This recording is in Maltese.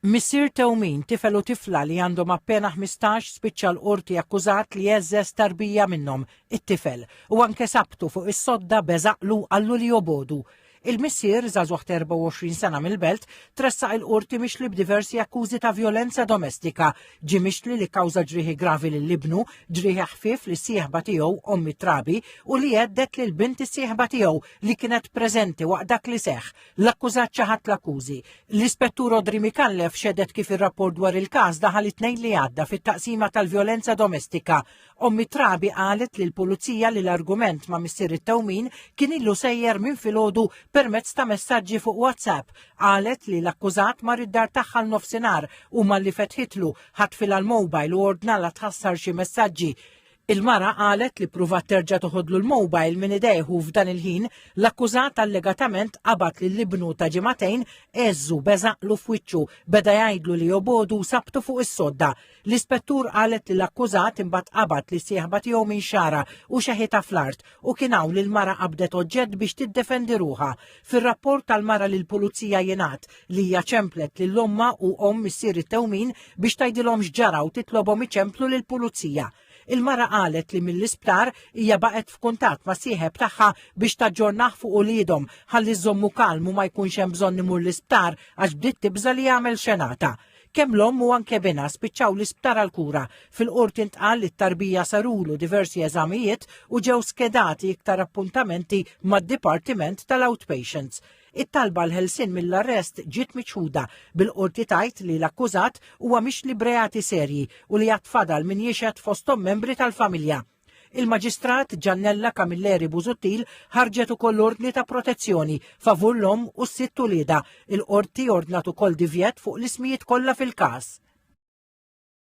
Missier Tewmin tifel u tifla li għandhom appena 15 spiċċa l-qorti akkużat li jeżżes tarbija minnhom it-tifel u anke sabtu fuq is-sodda beżaqlu għallu li jobodu. Il-missier żagħżugħ 24 sena mill-belt tressaq il-qorti mixli b'diversi akkużi ta' vjolenza domestika, ġie mixli li kkawża ġrieħi gravi lill-ibnu, ġrieħi ħfief li s-sieħba tiegħu ommi Trabi u li għeddet lil bint is-sieħba tiegħu li kienet preżenti waqt dak li seħħ. L-akkużat ċaħat l-akkużi. L-ispettur Odri Mikallef xedet kif ir-rapport dwar il-każ daħal it-tnejn li għadda fit-taqsima tal-vjolenza domestika. Ommi Trabi qalet li l-pulizija li l-argument ma' missier Tewmin kien illu sejjer minn filgħodu permezz ta' messaġġi fuq WhatsApp. Qalet li l-akkużat mar id-dar tagħha l-nofsinhar u malli fetħitlu ħatfilha l-mowbajl u ordnala tħassar xi messaġġi. Il-mara qalet li pruvat terġa' toħodlu l-mowbajl minn idejhu f'dan il-ħin, l-akkużat allegatament qabad lill-ibnu ta' ġimagħtejn eżżu beżaqlu f'wiċċu, beda jgħidlu li jobodu sabtu fuq is-sodda. L-ispettur qalet li l-akkużat imbagħad qabad li s-sieħba tiegħu minn xara u xeħita fl-art u kien hawn li l-mara qabdet oġġett biex tiddefendi ruħha. Fir-rapport tal-mara lill pulizija jingħad li hija ċemplet lill-omma u missier Tewmin biex tgħidilhom x'ġara u titlobhom iċemplu lill-pulizija. Il-mara qalet li mill-isptar hija baqgħet f'kuntatt ma' sieħeb tagħha biex taġġornah fuq uliedhom ħalli żommu kalmu ma jkunx hemm bżonn imur l-isptar għax bdiet tibża li jagħmel xenata. Kemm l-omm u anke binha spiċċaw l-isptar għall-kura. Fil-qorti ntqal li t-tarbija sarulu diversi eżamijiet u ġew skedati iktar appuntamenti mad-Dipartiment tal-Outpatients. It-talba l-ħelsien mill-arrest ġiet miċħuda bil-qorti tajt li l-akkużat huwa mixli b'reati serji u li jatfadal min jiexed fosthom membri tal-familja. Il-Maġistrat Ġannella Kamilleri Busuttil ħarġet ukoll ordni ta' protezzjoni favur l-omm u s-sitt ulieda. Il-qorti ordnat ukoll divjet fuq l-ismijiet kollha fil-każ.